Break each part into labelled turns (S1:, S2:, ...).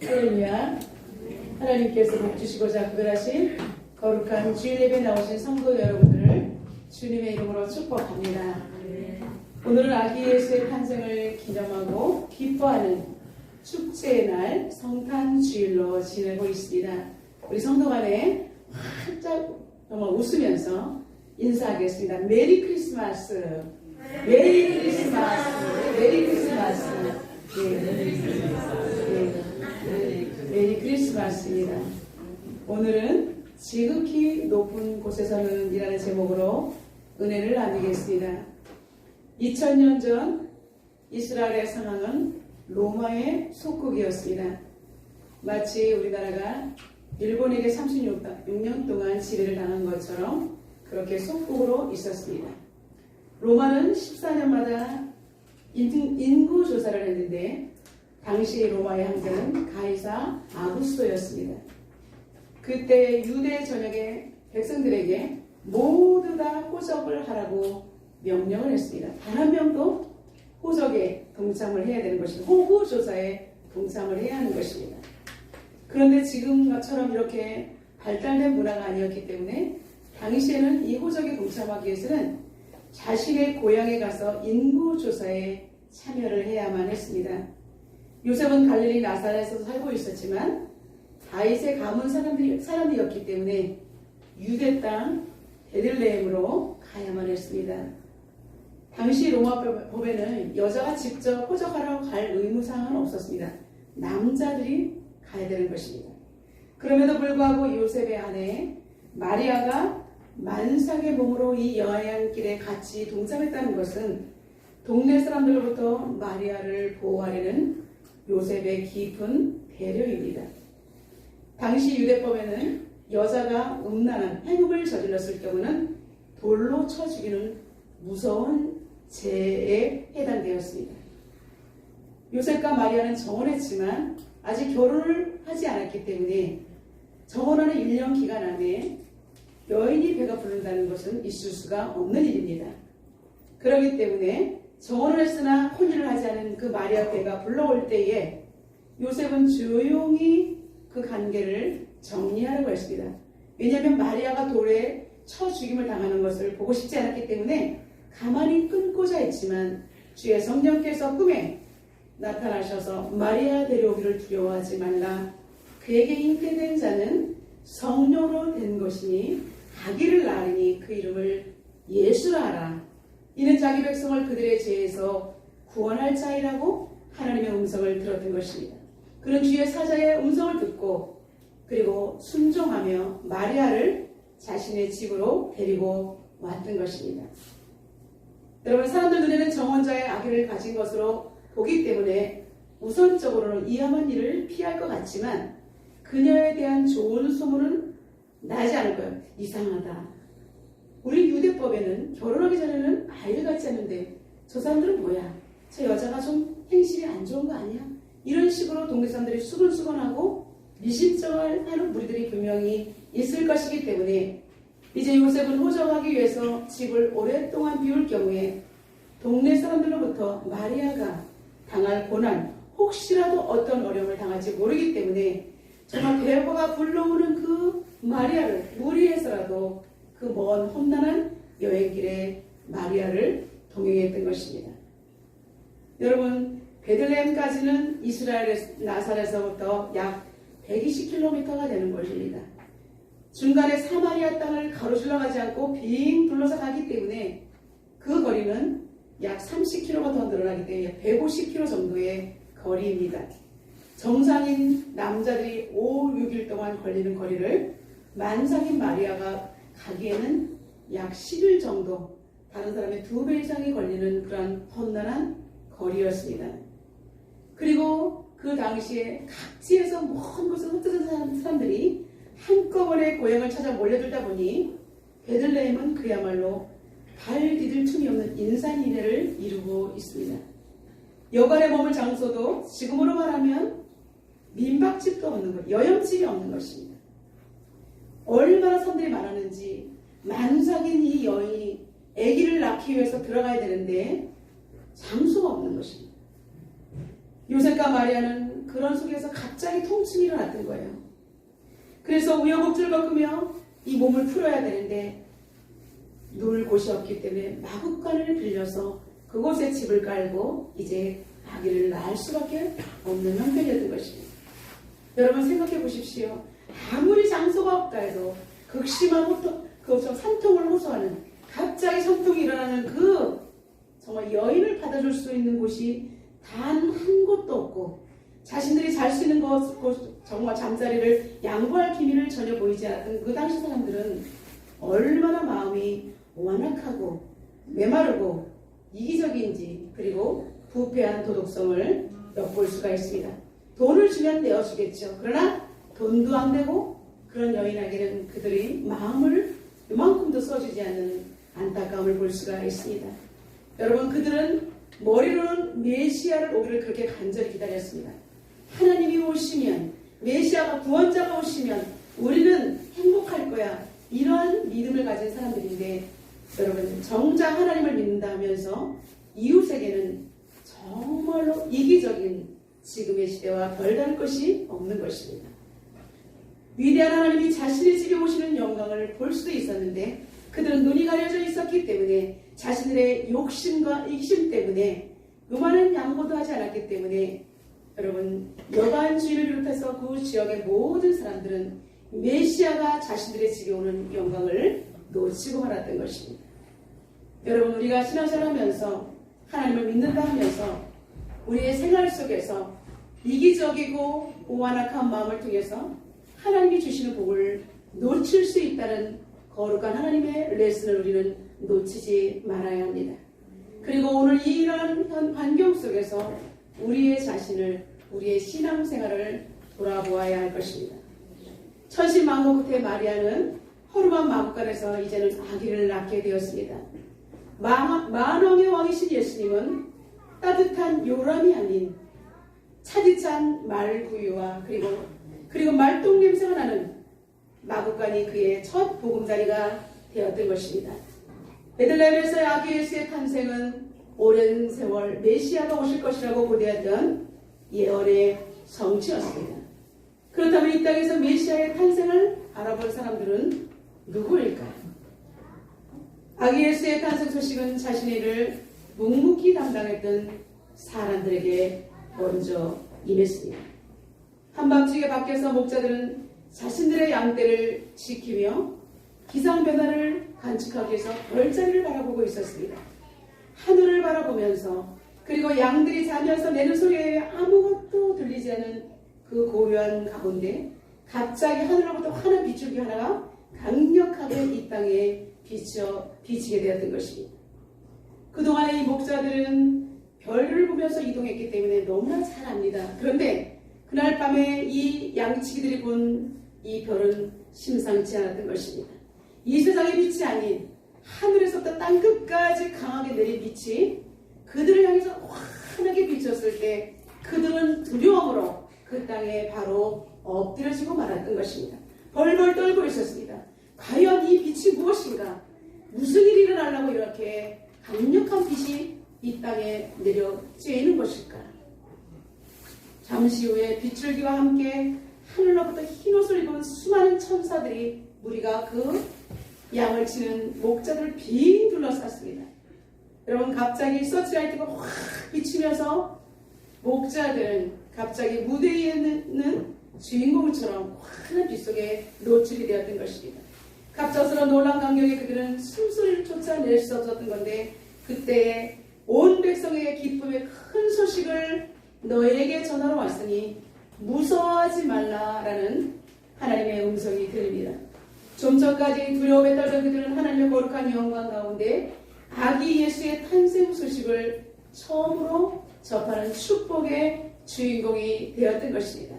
S1: 할렐루야. 하나님께서 복 주시고자 구별하신 거룩한 주일 예배에 나오신 성도 여러분들을 주님의 이름으로 축복합니다. 오늘은 아기 예수의 탄생을 기념하고 기뻐하는 축제의 날 성탄주일로 지내고 있습니다. 우리 성도 간에 활짝 정말 웃으면서 인사하겠습니다. 메리 크리스마스. 메리 크리스마스. 메리 크리스마스. 메리 크리스마스입니다. 오늘은 지극히 높은 곳에서는 이라는 제목으로 은혜를 나누겠습니다. 2000년 전 이스라엘의 상황은 로마의 속국이었습니다. 마치 우리나라가 일본에게 36년 동안 지배를 당한 것처럼 그렇게 속국으로 있었습니다. 로마는 14년마다 인구 조사를 했는데 당시 로마의 황제는 가이사 아구스토였습니다. 그때 유대 전역의 백성들에게 모두 다 호적을 하라고 명령을 했습니다. 단 한 명도 호적에 동참을 해야 되는 것입니다. 호구조사에 동참을 해야 하는 것입니다. 그런데 지금처럼 이렇게 발달된 문화가 아니었기 때문에 당시에는 이 호적에 동참하기 위해서는 자신의 고향에 가서 인구조사에 참여를 해야만 했습니다. 요셉은 갈릴리 나사렛에서 살고 있었지만 다윗의 가문 사람이었기 때문에 유대 땅 베들레헴으로 가야만 했습니다. 당시 로마 법에는 여자가 직접 호적하러 갈 의무사항은 없었습니다. 남자들이 가야 되는 것입니다. 그럼에도 불구하고 요셉의 아내 마리아가 만삭의 몸으로 이 여행길에 같이 동참했다는 것은 동네 사람들로부터 마리아를 보호하려는 요셉의 깊은 배려입니다. 당시 유대법에는 여자가 음란한 행음을 저질렀을 경우는 돌로 쳐 죽이는 무서운 죄에 해당되었습니다. 요셉과 마리아는 정혼했지만 아직 결혼을 하지 않았기 때문에 정혼하는 1년 기간 안에 여인이 배가 부른다는 것은 있을 수가 없는 일입니다. 그렇기 때문에 정혼을 했으나 혼인을 하지 않은 그 마리아 배가 불러올 때에 요셉은 조용히 그 관계를 정리하려고 했습니다. 왜냐하면 마리아가 돌에 쳐 죽임을 당하는 것을 보고 싶지 않았기 때문에 가만히 끊고자 했지만 주의 성령께서 꿈에 나타나셔서 마리아 데려오기를 두려워하지 말라. 그에게 잉태된 자는 성령으로 된 것이니 아기를 낳으니 그 이름을 예수라 하라. 이는 자기 백성을 그들의 죄에서 구원할 자이라고 하나님의 음성을 들었던 것입니다. 그는 주의 사자의 음성을 듣고 그리고 순종하며 마리아를 자신의 집으로 데리고 왔던 것입니다. 여러분, 사람들 눈에는 정혼자의 아기를 가진 것으로 보기 때문에 우선적으로는 이함한 일을 피할 것 같지만 그녀에 대한 좋은 소문은 나지 않을 거예요. 이상하다. 우리 유대법에는 결혼하기 전에는 아이를 갖지 않는데 저 사람들은 뭐야? 저 여자가 좀 행실이 안 좋은 거 아니야? 이런 식으로 동네 사람들이 수근수근하고 미심쩍어하는 무리들이 분명히 있을 것이기 때문에 이제 요셉은 호적하기 위해서 집을 오랫동안 비울 경우에 동네 사람들로부터 마리아가 당할 고난, 혹시라도 어떤 어려움을 당할지 모르기 때문에 정말 배가 불러오는 그 마리아를 무리해서라도 그 먼 험난한 여행길에 마리아를 동행했던 것입니다. 여러분, 베들레헴까지는 이스라엘의 나사렛에서부터 약 120km가 되는 것입니다. 중간에 사마리아 땅을 가로질러 가지 않고 빙 둘러서 가기 때문에 그 거리는 약 30km가 더 늘어나기 때문에 150km 정도의 거리입니다. 정상인 남자들이 5, 6일 동안 걸리는 거리를 만삭인 마리아가 가기에는 약 10일 정도, 다른 사람의 2배 이상이 걸리는 그런 험난한 거리였습니다. 그리고 그 당시에 각지에서 먼 곳에 흩어진 사람들이 한꺼번에 고향을 찾아 몰려들다 보니 베들레헴은 그야말로 발 디딜 틈이 없는 인산인해를 이루고 있습니다. 여관에 머물 장소도 지금으로 말하면 민박집도 없는 것, 여염집이 없는 것입니다. 얼마나 사람들이 많았는지 만삭인 이 여인이 아기를 낳기 위해서 들어가야 되는데 장소가 없는 것입니다. 요셉과 마리아는 그런 속에서 갑자기 통증이 일어났던 거예요. 그래서 우여곡절을 겪으며 이 몸을 풀어야 되는데 놀 곳이 없기 때문에 마구간을 빌려서 그곳에 집을 깔고 이제 아기를 낳을 수밖에 없는 형편이었던 것입니다. 여러분 생각해 보십시오. 아무리 장소가 없다 해도 극심한 산통을 호소하는 갑자기 산통이 일어나는 그 정말 여인을 받아줄 수 있는 곳이 단 한 곳도 없고 자신들이 잘 수 있는 정말 잠자리를 양보할 기미를 전혀 보이지 않았던 그 당시 사람들은 얼마나 마음이 완악하고 메마르고 이기적인지 그리고 부패한 도덕성을 엿볼 수가 있습니다. 돈을 주면 내어주겠죠. 그러나 돈도 안 되고 그런 여인에게는 그들이 마음을 이만큼도 써주지 않는 안타까움을 볼 수가 있습니다. 여러분 그들은 머리로는 메시아를 오기를 그렇게 간절히 기다렸습니다. 하나님이 오시면 메시아가 구원자가 오시면 우리는 행복할 거야. 이러한 믿음을 가진 사람들인데 여러분 정작 하나님을 믿는다 하면서 이웃에게는 정말로 이기적인 지금의 시대와 별다른 것이 없는 것입니다. 위대한 하나님이 자신의 집에 오시는 영광을 볼 수도 있었는데 그들은 눈이 가려져 있었기 때문에 자신들의 욕심과 이기심 때문에 요만한 양보도 하지 않았기 때문에 여러분 여반 주인을 비롯해서 그 지역의 모든 사람들은 메시아가 자신들의 집에 오는 영광을 놓치고 말았던 것입니다. 여러분 우리가 신앙생활 하면서 하나님을 믿는다 하면서 우리의 생활 속에서 이기적이고 오만악한 마음을 통해서 하나님이 주시는 복을 놓칠 수 있다는 거룩한 하나님의 레슨을 우리는 놓치지 말아야 합니다. 그리고 오늘 이런 환경 속에서 우리의 자신을 우리의 신앙생활을 돌아보아야 할 것입니다. 천신만고 끝에 마리아는 허름한 마구간에서 이제는 아기를 낳게 되었습니다. 만왕의 왕이신 예수님은 따뜻한 요람이 아닌 차디찬 말구유와 그리고 말똥 냄새가 나는 마구간이 그의 첫 보금자리가 되었던 것입니다. 베들레헴에서의 아기 예수의 탄생은 오랜 세월 메시아가 오실 것이라고 고대했던 예언의 성취였습니다. 그렇다면 이 땅에서 메시아의 탄생을 알아본 사람들은 누구일까요? 아기 예수의 탄생 소식은 자신의 일을 묵묵히 담당했던 사람들에게 먼저 임했습니다. 한밤중에 밖에서 목자들은 자신들의 양떼를 지키며 기상변화를 관측하기 위해서 별자리를 바라보고 있었습니다. 하늘을 바라보면서 그리고 양들이 자면서 내는 소리에 아무것도 들리지 않은 그 고요한 가운데 갑자기 하늘로부터 환한 빗줄기 하나가 강력하게 이 땅에 비치게 되었던 것입니다. 그동안에 이 목자들은 별을 보면서 이동했기 때문에 너무나 잘 압니다. 그런데 그날 밤에 이 양치기들이 본 이 별은 심상치 않았던 것입니다. 이 세상의 빛이 아닌 하늘에서부터 땅끝까지 강하게 내린 빛이 그들을 향해서 환하게 비쳤을 때 그들은 두려움으로 그 땅에 바로 엎드려지고 말았던 것입니다. 벌벌 떨고 있었습니다. 과연 이 빛이 무엇인가? 무슨 일이 일어나려고 이렇게 강력한 빛이 이 땅에 내려 쬐이는 것일까? 잠시 후에 빗줄기와 함께 하늘로부터 흰옷을 입은 수많은 천사들이 무리가 그 양을 치는 목자들을 빙 둘러쌌습니다. 여러분 갑자기 서치라이트가 확 비치면서 목자들은 갑자기 무대에 있는 주인공처럼 환한 빛 속에 노출이 되었던 것입니다. 갑작스러운 놀란 감격에 그들은 숨소리를 쫓아낼 수 없었던 건데 그때 온 백성의 기쁨의 큰 소식을 너에게 전하러 왔으니 무서워하지 말라라는 하나님의 음성이 들립니다. 좀 전까지 두려움에 떨던 그들은 하나님의 거룩한 영광 가운데 아기 예수의 탄생 소식을 처음으로 접하는 축복의 주인공이 되었던 것입니다.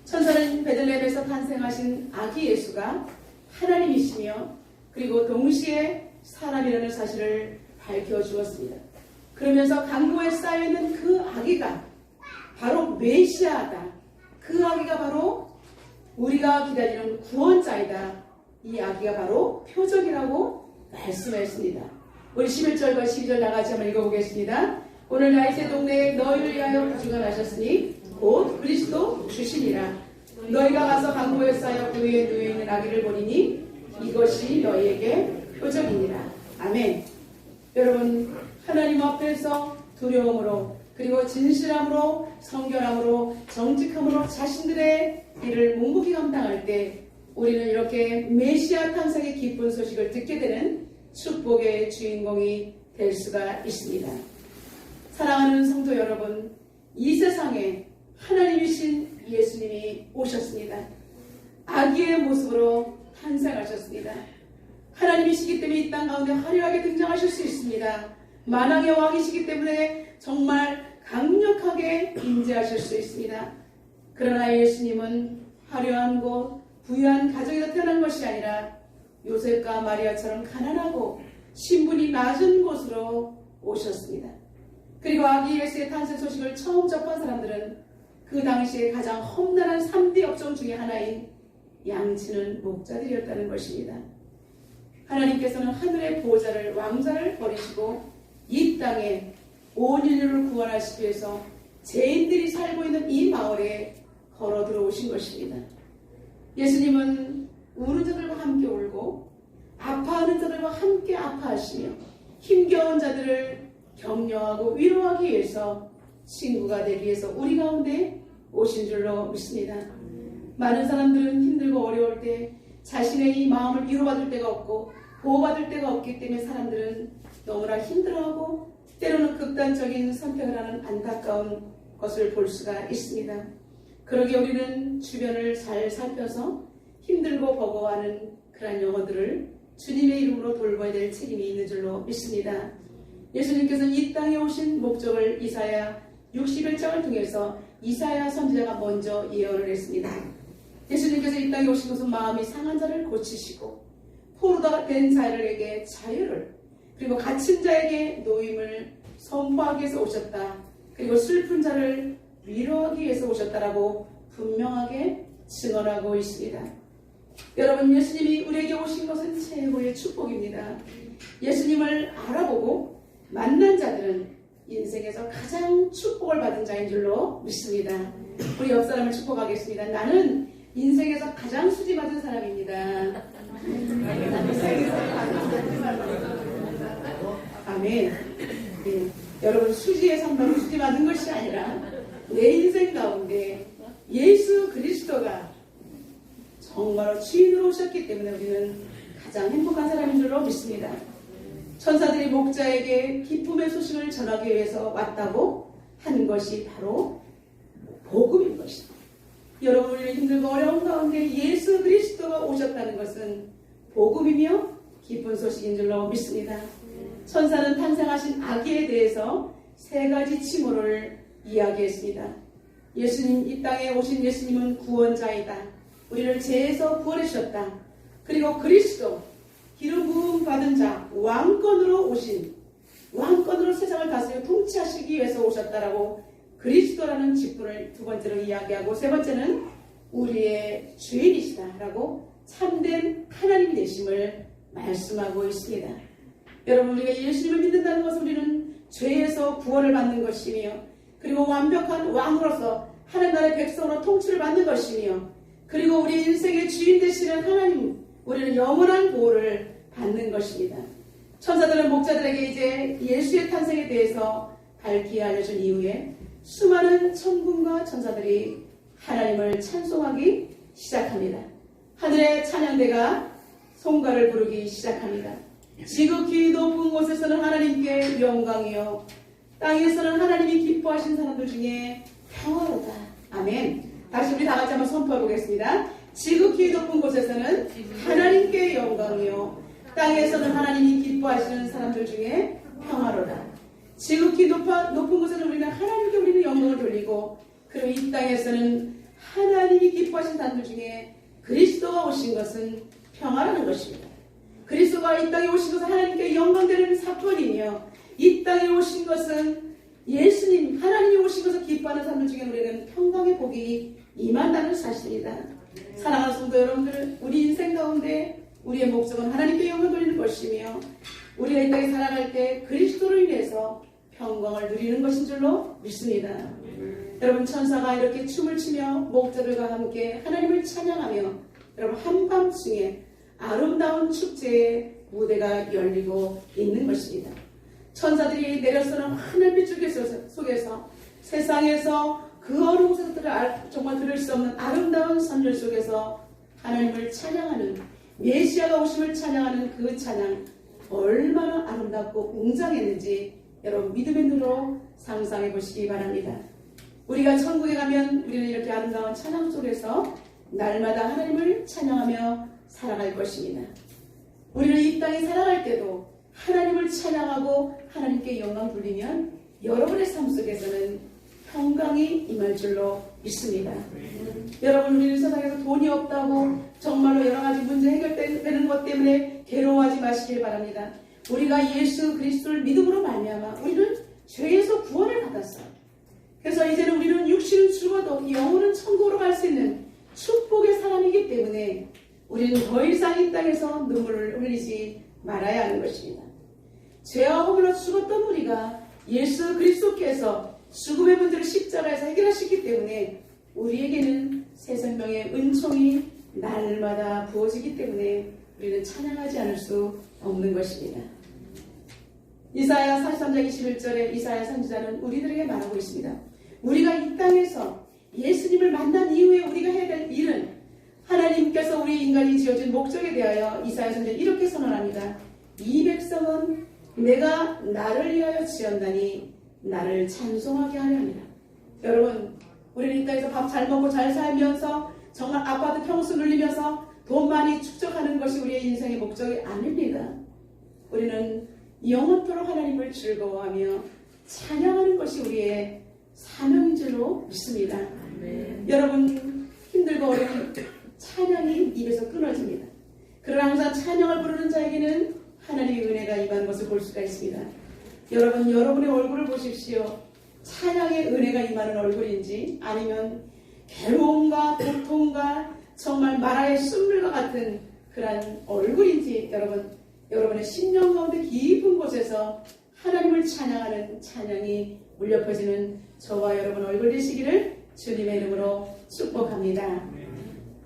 S1: 천사는 베들레헴에서 탄생하신 아기 예수가 하나님이시며 그리고 동시에 사람이라는 사실을 밝혀주었습니다. 그러면서 강고에 쌓여있는 그 아기가 바로 메시아다. 그 아기가 바로 우리가 기다리는 구원자이다. 이 아기가 바로 표적이라고 말씀했습니다. 우리 11절과 12절 나같이 한번 읽어보겠습니다. 오늘 다윗의 동네에 너희를 위하여 구주가 나셨으니 곧 그리스도 주시니라. 너희가 가서 강보에 쌓여 그 위에 누워있는 아기를 보리니 이것이 너희에게 표적이니라. 아멘. 여러분, 하나님 앞에서 두려움으로 그리고 진실함으로 성결함으로 정직함으로 자신들의 일을 묵묵히 감당할 때 우리는 이렇게 메시아 탄생의 기쁜 소식을 듣게 되는 축복의 주인공이 될 수가 있습니다. 사랑하는 성도 여러분, 이 세상에 하나님이신 예수님이 오셨습니다. 아기의 모습으로 탄생하셨습니다. 하나님이시기 때문에 이 땅 가운데 화려하게 등장하실 수 있습니다. 만왕의 왕이시기 때문에 정말 강력하게 임재하실 수 있습니다. 그러나 예수님은 화려한 곳, 부유한 가정에서 태어난 것이 아니라 요셉과 마리아처럼 가난하고 신분이 낮은 곳으로 오셨습니다. 그리고 아기 예수의 탄생 소식을 처음 접한 사람들은 그 당시에 가장 험난한 3대 업종 중에 하나인 양치는 목자들이었다는 것입니다. 하나님께서는 하늘의 보호자를 왕자를 버리시고 이 땅에 온 인류를 구원하시기 위해서 죄인들이 살고 있는 이 마을에 걸어 들어오신 것입니다. 예수님은 우는 자들과 함께 울고 아파하는 자들과 함께 아파하시며 힘겨운 자들을 격려하고 위로하기 위해서 친구가 되기 위해서 우리 가운데 오신 줄로 믿습니다. 많은 사람들은 힘들고 어려울 때 자신의 이 마음을 위로받을 데가 없고 보호받을 데가 없기 때문에 사람들은 너무나 힘들어하고 때로는 극단적인 선택을 하는 안타까운 것을 볼 수가 있습니다. 그러기에 우리는 주변을 잘 살펴서 힘들고 버거워하는 그런 영혼들을 주님의 이름으로 돌봐야 될 책임이 있는 줄로 믿습니다. 예수님께서는 이 땅에 오신 목적을 이사야 61장을 통해서 이사야 선지자가 먼저 예언을 했습니다. 예수님께서 이 땅에 오신 것은 마음이 상한 자를 고치시고 포로가 된 자들에게 자유를 그리고 갇힌 자에게 노임을 선포하기 위해서 오셨다. 그리고 슬픈 자를 위로하기 위해서 오셨다라고 분명하게 증언하고 있습니다. 여러분, 예수님이 우리에게 오신 것은 최고의 축복입니다. 예수님을 알아보고 만난 자들은 인생에서 가장 축복을 받은 자인 줄로 믿습니다. 우리 옆 사람을 축복하겠습니다. 나는 인생에서 가장 수지 받은 사람입니다. 아멘. 네. 여러분, 수지의 상담은 수지 받은 것이 아니라 내 인생 가운데 예수 그리스도가 정말로 주인으로 오셨기 때문에 우리는 가장 행복한 사람인 줄로 믿습니다. 천사들이 목자에게 기쁨의 소식을 전하기 위해서 왔다고 한 것이 바로 복음인 것입니다. 여러분, 우리는 힘들고 어려운 가운데 예수 그리스도가 오셨다는 것은 복음이며 기쁜 소식인 줄로 믿습니다. 천사는 탄생하신 아기에 대해서 3가지 칭호를 이야기했습니다. 예수님, 이 땅에 오신 예수님은 구원자이다. 우리를 죄에서 구원해 주셨다. 그리고 그리스도, 기름 부음 받은 자, 왕권으로 오신, 왕권으로 세상을 다스려 통치하시기 위해서 오셨다라고 그리스도라는 직분을 2번째로 이야기하고 3번째는 우리의 주인이시다라고 참된 하나님 되심을 말씀하고 있습니다. 여러분, 우리가 예수님을 믿는다는 것은 우리는 죄에서 구원을 받는 것이며 그리고 완벽한 왕으로서 하나님 나라의 백성으로 통치를 받는 것이며 그리고 우리 인생의 주인 되시는 하나님, 우리는 영원한 보호를 받는 것입니다. 천사들은 목자들에게 이제 예수의 탄생에 대해서 밝히 알려준 이후에 수많은 천군과 천사들이 하나님을 찬송하기 시작합니다. 하늘의 찬양대가 송가를 부르기 시작합니다. 지극히 높은 곳에서는 하나님께 영광이요 땅에서는 하나님이 기뻐하신 사람들 중에 평화로다. 아멘. 다시 우리 다 같이 한번 선포해 보겠습니다. 지극히 높은 곳에서는 하나님께 영광이요 땅에서는 하나님이 기뻐하시는 사람들 중에 평화로다. 지극히 높은 곳에서는 우리는 하나님께 우리는 영광을 돌리고 그리고 이 땅에서는 하나님이 기뻐하신 사람들 중에 그리스도가 오신 것은 평화라는 것입니다. 그리스도가 이 땅에 오신 것은 하나님께 영광되는 사건이며 이 땅에 오신 것은 예수님, 하나님이 오신 것을 기뻐하는 사람들 중에 우리는 평강의 복이 임한다는 사실이다. 사랑하는 성도 여러분들, 우리 인생 가운데 우리의 목적은 하나님께 영광을 돌리는 것이며 우리가 이 땅에 살아갈 때 그리스도로 인해서 평강을 누리는 것인 줄로 믿습니다. 여러분 천사가 이렇게 춤을 추며 목자들과 함께 하나님을 찬양하며 여러분 한밤중에 아름다운 축제의 무대가 열리고 있는 것입니다. 천사들이 내려서는 하늘빛 속에서 세상에서 그 어려운 것들을 정말 들을 수 없는 아름다운 선율 속에서 하나님을 찬양하는 메시아가 오심을 찬양하는 그 찬양 얼마나 아름답고 웅장했는지 여러분 믿음의 눈으로 상상해 보시기 바랍니다. 우리가 천국에 가면 우리는 이렇게 아름다운 찬양 속에서 날마다 하나님을 찬양하며 살아갈 것입니다. 우리는 이 땅에 살아갈 때도 하나님을 찬양하고 하나님께 영광 돌리면 여러분의 삶 속에서는 평강이 임할 줄로 믿습니다. 여러분 우리는 세상에서 돈이 없다고 정말로 여러 가지 문제 해결되는 것 때문에 괴로워하지 마시길 바랍니다. 우리가 예수 그리스도를 믿음으로 말미암아 우리는 죄에서 구원을 받았어요. 그래서 이제는 우리는 육신은 죽어도 영혼은 천국으로 갈 수 있는 축복의 사람이기 때문에 우리는 더 이상 이 땅에서 눈물을 흘리지 말아야 하는 것입니다. 죄와 허물로 죽었던 우리가 예수 그리스도께서 죽음의 문제를 십자가에서 해결하셨기 때문에 우리에게는 새 생명의 은총이 날마다 부어지기 때문에 우리는 찬양하지 않을 수 없는 것입니다. 이사야 43장 21절에 이사야 선지자는 우리들에게 말하고 있습니다. 우리가 이 땅에서 예수님을 만난 이후에 우리가 해야 될 일은 하나님께서 우리 인간이 지어준 목적에 대하여 이사야 선지자는 이렇게 선언합니다. 이 백성은 내가 나를 위하여 지었나니 나를 찬송하게 하려 합니다. 여러분 우리는 이 땅에서 밥 잘 먹고 잘 살면서 정말 아파트 평수 늘리면서 돈 많이 축적하는 것이 우리의 인생의 목적이 아닙니다. 우리는 영원토록 하나님을 즐거워하며 찬양하는 것이 우리의 사명인 줄로 믿습니다. 여러분 힘들고 어려운 찬양이 입에서 끊어집니다. 그러나 항상 찬양을 부르는 자에게는 하나님의 은혜가 임하는 것을 볼 수가 있습니다. 여러분 여러분의 얼굴을 보십시오. 찬양의 은혜가 임하는 얼굴인지 아니면 괴로움과 고통과 정말 마라의 순물과 같은 그러한 얼굴인지 여러분의 심령 가운데 깊은 곳에서 하나님을 찬양하는 찬양이 울려 퍼지는 저와 여러분 얼굴 되시기를 주님의 이름으로 축복합니다.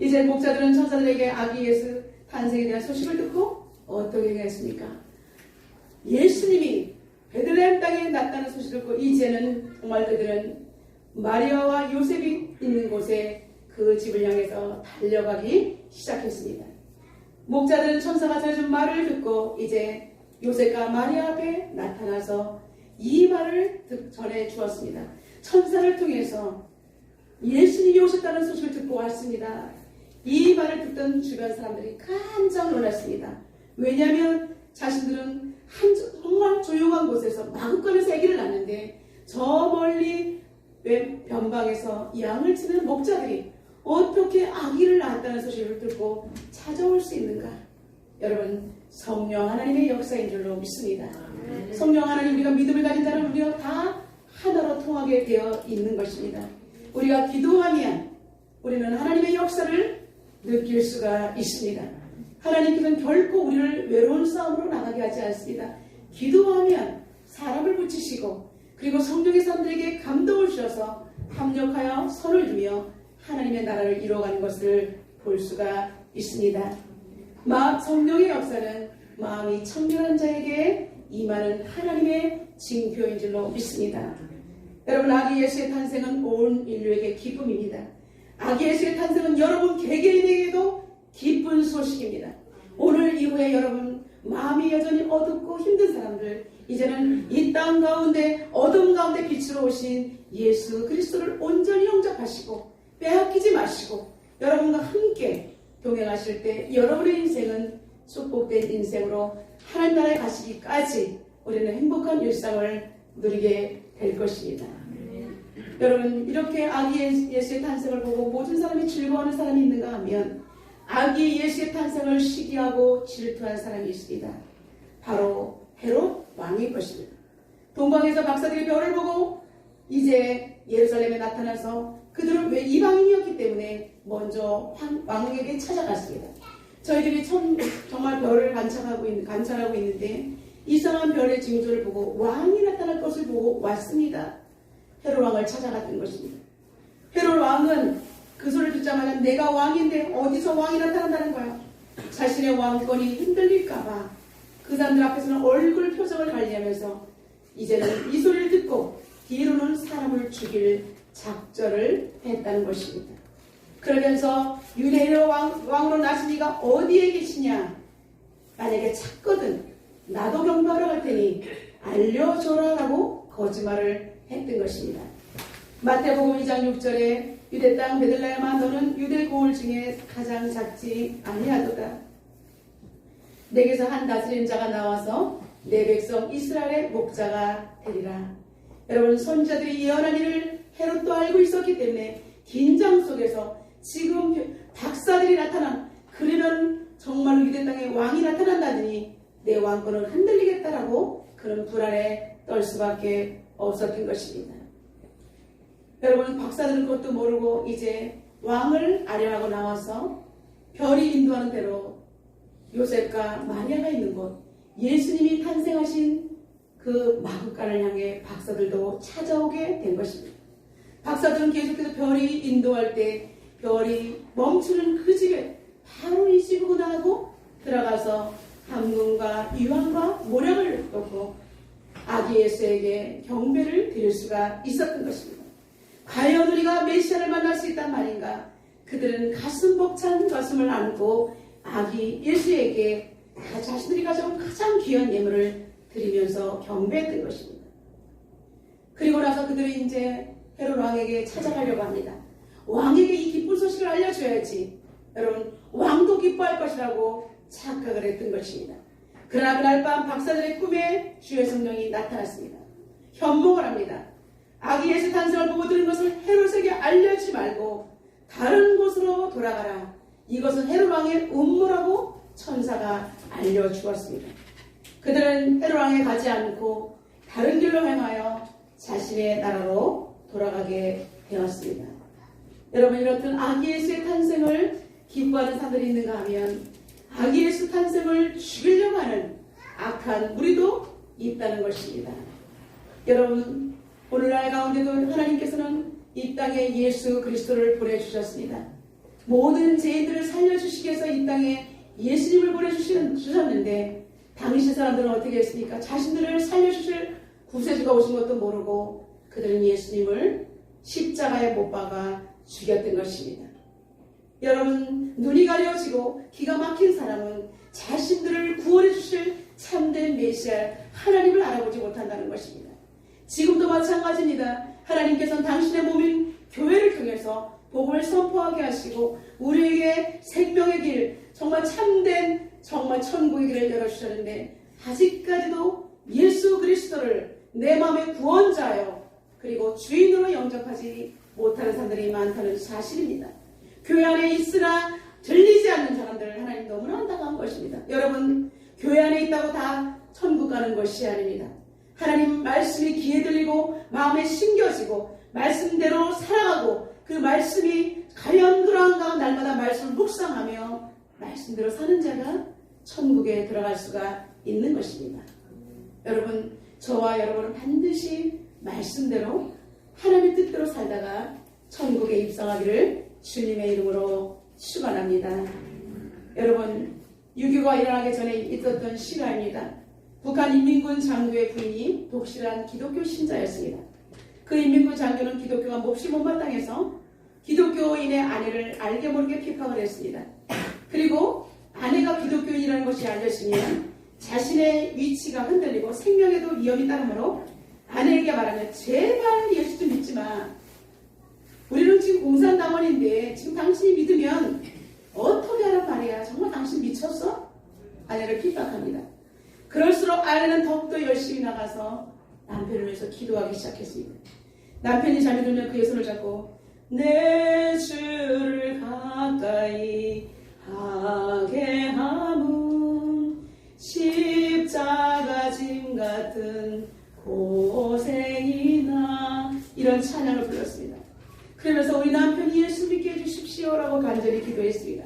S1: 이제 목자들은 천사들에게 아기 예수 탄생에 대한 소식을 듣고 어떻게 했습니까? 예수님이 베들레헴 땅에 났다는 소식을 듣고 이제는 정말 그들은 마리아와 요셉이 있는 곳에 그 집을 향해서 달려가기 시작했습니다. 목자들은 천사가 전해준 말을 듣고 이제 요셉과 마리아 앞에 나타나서 이 말을 전해 주었습니다. 천사를 통해서 예수님이 오셨다는 소식을 듣고 왔습니다. 이 말을 듣던 주변 사람들이 깜짝 놀랐습니다. 왜냐하면 자신들은 정말 조용한 곳에서 마구간에서 아기를 낳는데 저 멀리 변방에서 양을 치는 목자들이 어떻게 아기를 낳았다는 소식을 듣고 찾아올 수 있는가? 여러분 성령 하나님의 역사인 줄로 믿습니다. 성령 하나님 우리가 믿음을 가진 자는 우리가 다 하나로 통하게 되어 있는 것입니다. 우리가 기도하면 우리는 하나님의 역사를 느낄 수가 있습니다. 하나님께서는 결코 우리를 외로운 싸움으로 나가게 하지 않습니다. 기도하면 사람을 붙이시고 그리고 성령의 사람들에게 감동을 주셔서 합력하여 선을 주며 하나님의 나라를 이루어가는 것을 볼 수가 있습니다. 성령의 역사는 마음이 청결한 자에게 임하는 하나님의 징표인 줄로 믿습니다. 여러분 아기 예수의 탄생은 온 인류에게 기쁨입니다. 아기 예수의 탄생은 여러분 개개인에게도 기쁜 소식입니다. 오늘 이후에 여러분 마음이 여전히 어둡고 힘든 사람들 이제는 이 땅 가운데 어둠 가운데 빛으로 오신 예수 그리스도를 온전히 영접하시고 빼앗기지 마시고 여러분과 함께 동행하실 때 여러분의 인생은 축복된 인생으로 하나님 나라에 가시기까지 우리는 행복한 일상을 누리게 될 것입니다. 여러분 이렇게 아기 예수의 탄생을 보고 모든 사람이 즐거워하는 사람이 있는가 하면 아기 예수의 탄생을 시기하고 질투한 사람이 있습니다. 바로 헤롯 왕일 것입니다. 동방에서 박사들이 별을 보고 이제 예루살렘에 나타나서 그들은 왜 이방인이었기 때문에 먼저 왕에게 찾아갔습니다. 저희들이 정말 별을 관찰하고 있는데 이상한 별의 징조를 보고 왕이 나타날 것을 보고 왔습니다. 헤롯 왕을 찾아갔던 것입니다. 헤롯 왕은 그 소리를 듣자마자 내가 왕인데 어디서 왕이 나타난다는 거야. 자신의 왕권이 흔들릴까봐 그 사람들 앞에서는 얼굴 표정을 관리하면서 이제는 이 소리를 듣고 뒤로는 사람을 죽일 작전을 했다는 것입니다. 그러면서 유대인의 왕으로 나신 이가 어디에 계시냐? 만약에 찾거든 나도 경배하러 갈 테니 알려줘라라고 거짓말을 했던 것입니다. 마태복음 2장 6절에 유대 땅 베들레헴아 너는 유대 고을 중에 가장 작지 아니하도다. 내게서 한 다스리는 자가 나와서 내 백성 이스라엘의 목자가 되리라. 여러분, 선지자들이 예언한 일을 헤롯도 알고 있었기 때문에 긴장 속에서 지금 박사들이 나타난, 그러면 정말 유대 땅에 왕이 나타난다더니 내 왕권을 흔들리겠다라고 그런 불안에 떨 수밖에 없었던 것입니다. 여러분, 박사들은 그것도 모르고 이제 왕을 아련하고 나와서 별이 인도하는 대로 요셉과 마리아가 있는 곳, 예수님이 탄생하신 그 마구간을 향해 박사들도 찾아오게 된 것입니다. 박사들은 계속해서 별이 인도할 때 별이 멈추는 그 집에 바로 이 집이구나 하고 들어가서 함군과 유황과 모략을 놓고 아기 예수에게 경배를 드릴 수가 있었던 것입니다. 과연 우리가 메시아를 만날 수 있단 말인가? 그들은 가슴 벅찬 가슴을 안고 아기 예수에게 자신들이 가져온 가장 귀한 예물을 드리면서 경배했던 것입니다. 그리고 나서 그들이 이제 헤롯 왕에게 찾아가려고 합니다. 왕에게 이 기쁜 소식을 알려줘야지. 여러분, 왕도 기뻐할 것이라고 착각을 했던 것입니다. 그러나 그날 밤 박사들의 꿈에 주의 성령이 나타났습니다. 현몽을 합니다. 아기 예수 탄생을 보고 들은 것을 헤롯에게 알려주지 말고 다른 곳으로 돌아가라. 이것은 헤롯 왕의 음모라고 천사가 알려주었습니다. 그들은 헤롯 왕에 가지 않고 다른 길로 행하여 자신의 나라로 돌아가게 되었습니다. 여러분, 이렇듯 아기 예수의 탄생을 기뻐하는 사람들이 있는가 하면 아기 예수 탄생을 죽이려고 하는 악한 무리도 있다는 것입니다. 여러분, 오늘날 가운데도 하나님께서는 이 땅에 예수 그리스도를 보내주셨습니다. 모든 죄인들을 살려주시기 위해서 이 땅에 예수님을 보내주셨는데 당시 사람들은 어떻게 했습니까? 자신들을 살려주실 구세주가 오신 것도 모르고 그들은 예수님을 십자가에 못 박아 죽였던 것입니다. 여러분, 눈이 가려지고 기가 막힌 사람은 자신들을 구원해 주실 참된 메시아 하나님을 알아보지 못한다는 것입니다. 지금도 마찬가지입니다. 하나님께서는 당신의 몸인 교회를 통해서 복음을 선포하게 하시고 우리에게 생명의 길, 정말 참된 정말 천국의 길을 열어주셨는데 아직까지도 예수 그리스도를 내 마음의 구원자요 그리고 주인으로 영접하지 못하는 사람들이 많다는 사실입니다. 교회 안에 있으나 들리지 않는 사람들을 하나님 너무나 안타까운 것입니다. 여러분, 교회 안에 있다고 다 천국 가는 것이 아닙니다. 하나님 말씀이 귀에 들리고 마음에 심겨지고 말씀대로 살아가고 그 말씀이 과연 그러한가 날마다 말씀을 묵상하며 말씀대로 사는 자가 천국에 들어갈 수가 있는 것입니다. 여러분, 저와 여러분은 반드시 말씀대로 하나님의 뜻대로 살다가 천국에 입성하기를 주님의 이름으로 축원합니다. 여러분, 6.25가 일어나기 전에 있었던 실화입니다. 북한 인민군 장교의 부인이 독실한 기독교 신자였습니다. 그 인민군 장교는 기독교가 몹시 못마땅해서 기독교인의 아내를 알게 모르게 핍박을 했습니다. 그리고 아내가 기독교인이라는 것이 알려지면 자신의 위치가 흔들리고 생명에도 위험이 따르므로 아내에게 말하면 제발 예수 좀 믿지 마. 우리는 지금 공산당원인데 지금 당신이 믿으면 어떻게 하란 말이야. 정말 당신 미쳤어? 아내를 핍박합니다. 그럴수록 아내는 더욱더 열심히 나가서 남편을 위해서 기도하기 시작했습니다. 남편이 잠이 들면 그의 손을 잡고 내 주를 가까이 하게 함은 십자가 짐 같은 고생이나 이런 찬양을 불렀습니다. 그러면서 우리 남편이 예수 믿게 해주십시오라고 간절히 기도했습니다.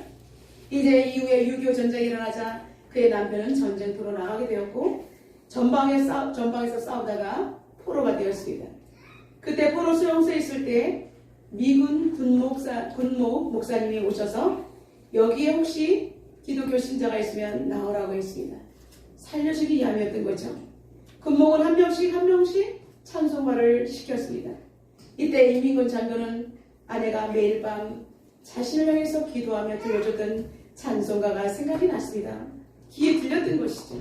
S1: 이제 이후에 6.25 전쟁이 일어나자 그의 남편은 전쟁터로 나가게 되었고 전방에서 싸우다가 포로가 되었습니다. 그때 포로 수용소에 있을 때 미군 군목 목사님이 오셔서 여기에 혹시 기독교 신자가 있으면 나오라고 했습니다. 살려주기 위함이었던 거죠. 군목은 한 명씩 찬송가를 시켰습니다. 이때 이민군 장교는 아내가 매일 밤 자신을 향해서 기도하며 들려줬던 찬송가가 생각이 났습니다. 귀에 들렸던 것이죠.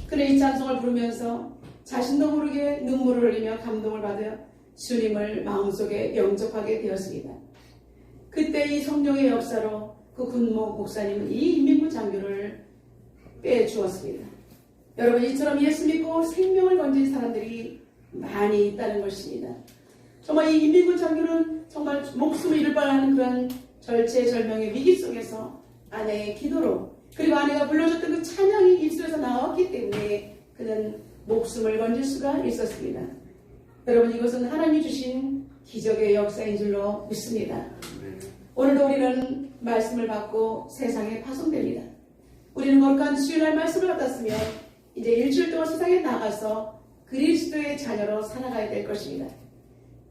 S1: 그는 이 찬송을 부르면서 자신도 모르게 눈물을 흘리며 감동을 받아 주님을 마음속에 영접하게 되었습니다. 그때 이 성령의 역사로 그 군목 목사님은 이 인민군 장교를 빼주었습니다. 여러분, 이처럼 예수 믿고 생명을 건진 사람들이 많이 있다는 것입니다. 정말 이 인민군 장교는 정말 목숨을 잃을 뻔하는 그런 절체절명의 위기 속에서 아내의 기도로, 그리고 아내가 불러줬던 그 찬양이 입술에서 나왔기 때문에 그는 목숨을 건질 수가 있었습니다. 여러분, 이것은 하나님이 주신 기적의 역사인 줄로 믿습니다. 오늘도 우리는 말씀을 받고 세상에 파송됩니다. 우리는 거룩한 주일날 말씀을 받았으면 이제 일주일 동안 세상에 나가서 그리스도의 자녀로 살아가야 될 것입니다.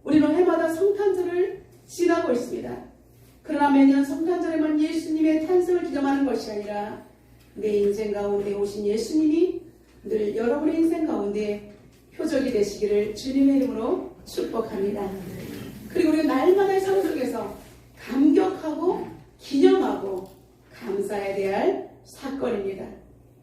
S1: 우리는 해마다 성탄절을 지나고 있습니다. 그러나 매년 성탄절에만 예수님의 탄생을 기념하는 것이 아니라 내 인생 가운데 오신 예수님이 늘 여러분의 인생 가운데 표적이 되시기를 주님의 이름으로 축복합니다. 그리고 우리가 날마다의 삶 속에서 감격하고 기념하고 감사해야 될 사건입니다.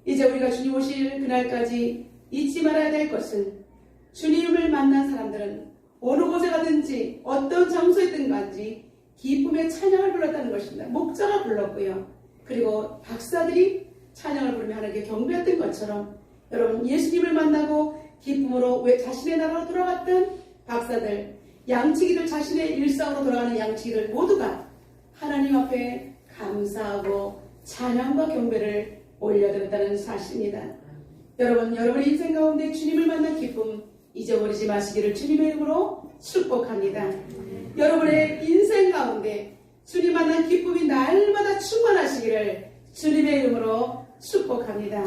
S1: 이제 우리가 주님 오실 그날까지 잊지 말아야 될 것은 주님을 만난 사람들은 어느 곳에 가든지 어떤 장소에 있든 간지 기쁨의 찬양을 불렀다는 것입니다. 목자가 불렀고요. 그리고 박사들이 찬양을 부르며 하나님께 경배했던 것처럼 여러분, 예수님을 만나고 기쁨으로 왜 자신의 나라로 돌아갔던 박사들, 양치기들, 자신의 일상으로 돌아가는 양치기들 모두가 하나님 앞에 감사하고 찬양과 경배를 올려드렸다는 사실입니다. 여러분, 여러분의 인생 가운데 주님을 만난 기쁨 잊어버리지 마시기를 주님의 이름으로 축복합니다. 여러분의 인생 가운데 주님 만난 기쁨이 날마다 충만하시기를 주님의 이름으로 축복합니다.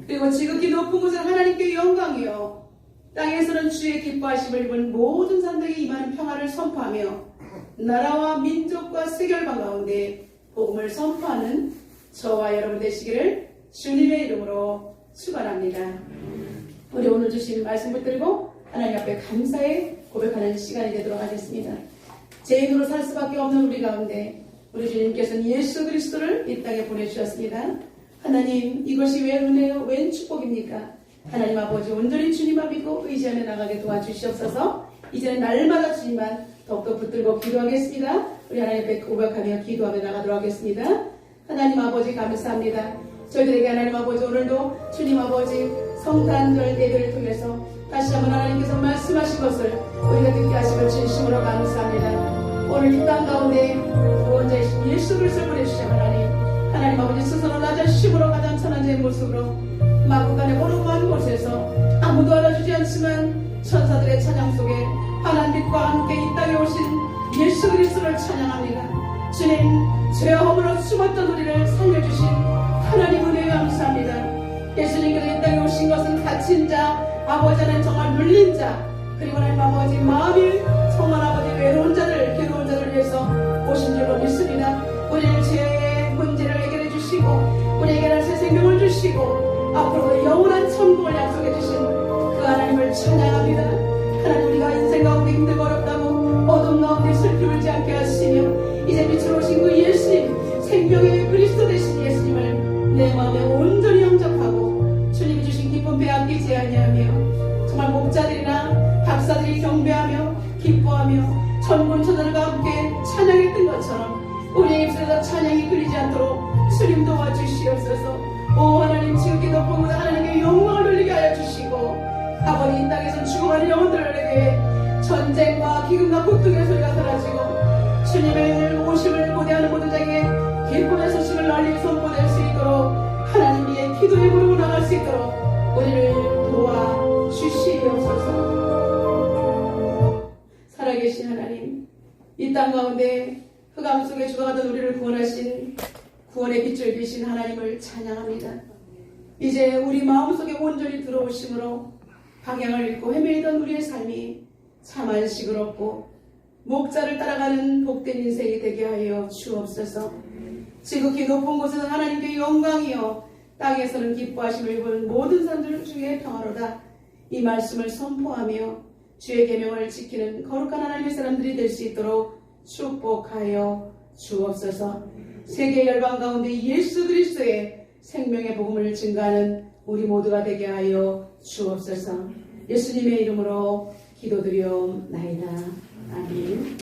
S1: 그리고 지극히 높은 곳은 하나님께 영광이요, 땅에서는 주의 기뻐하심을 입은 모든 사람들에게 임하는 평화를 선포하며 나라와 민족과 세계열방 가운데 복음을 선포하는 저와 여러분 되시기를 주님의 이름으로 축원합니다. 우리 오늘 주신 말씀 붙들고 하나님 앞에 감사의 고백하는 시간이 되도록 하겠습니다. 죄인으로 살 수밖에 없는 우리 가운데 우리 주님께서는 예수 그리스도를 이 땅에 보내주셨습니다. 하나님, 이것이 왜 은혜요, 웬 축복입니까? 하나님 아버지, 온전히 주님만 믿고 의지하며 나가게 도와주시옵소서. 이제는 날마다 주님만 더욱더 붙들고 기도하겠습니다. 우리 하나님 앞에 고백하며 기도하며 나가도록 하겠습니다. 하나님 아버지, 감사합니다. 저희들에게 하나님 아버지, 오늘도 주님 아버지 성탄절 예배를 통해서 다시 한번 하나님께서 말씀하신 것을 우리가 듣게 하심을 진심으로 감사합니다. 오늘 이 땅 가운데 구원자이신 예수 그리스도를 보내주신 하나님 아버지, 스스로 낮아심으로 가장 천한 자의 모습으로 마구간의 어루만한 곳에서 아무도 알아주지 않지만 천사들의 찬양 속에 환한 빛과 함께 이 땅에 오신 예수 그리스도를 찬양합니다. 주님, 죄와 허물로 숨었던 우리를 살려주신 하나님 은혜에 감사합니다. 예수님께서 이 땅에 오신 것은 갇힌 자, 아버지 안에 정말 눌린 자, 그리고 하나님 아버지 마음이 정말 아버지 외로운 자들, 괴로운 자들을 위해서 오신 줄로 믿습니다. 우리를 죄의 문제를 해결해 주시고 우리에게 새 생명을 주시고 앞으로 영원한 천국을 약속해 주신 그 하나님을 찬양합니다. 하나님, 우리가 인생 가운데 힘들고 어렵다고 어둠 가운데 슬피 울지 않게 하시며 이제 빛으로 오신 그 예수님, 생명의 그리스도 되신 예수님을 내 마음에 온전히 영접하고 주님이 주신 기쁨 빼앗기지 아니하며 정말 목자들이나 박사들이 경배하며 기뻐하며 천군 천사들과 함께 찬양했던 것처럼 우리의 입술에서 찬양이 끊이지 않도록 주님 도와주시옵소서. 오 하나님, 지극히 높은 곳에 하나님께 영광을 돌리게 하여 주시고 아버지, 이 땅에서 죽어가는 영혼들에게 전쟁과 기근과 고통의 소리가 사라지고 주님의 오심을 고대하는 모든 자에게 기쁨의 소식을 널리 선포될 수 있도록 하나님의 기도에 부르고 나갈 수 있도록 우리를 도와주시옵소서. 살아계신 하나님, 이 땅 가운데 흑암 속에 죽어가던 우리를 구원하신 구원의 빛을 비신 하나님을 찬양합니다. 이제 우리 마음속에 온전히 들어오심으로 방향을 잃고 헤매이던 우리의 삶이 참안 시끄럽고 목자를 따라가는 복된 인생이 되게 하여 주옵소서. 지극히 높은 곳에서 하나님께 영광이요 땅에서는 기뻐하심을 입은 모든 사람들 중에 평화로다. 이 말씀을 선포하며 주의 계명을 지키는 거룩한 하나님의 사람들이 될 수 있도록 축복하여 주옵소서. 세계 열방 가운데 예수 그리스도의 생명의 복음을 증가하는 우리 모두가 되게 하여 주옵소서. 예수님의 이름으로 기도드리옵나이다. 아멘.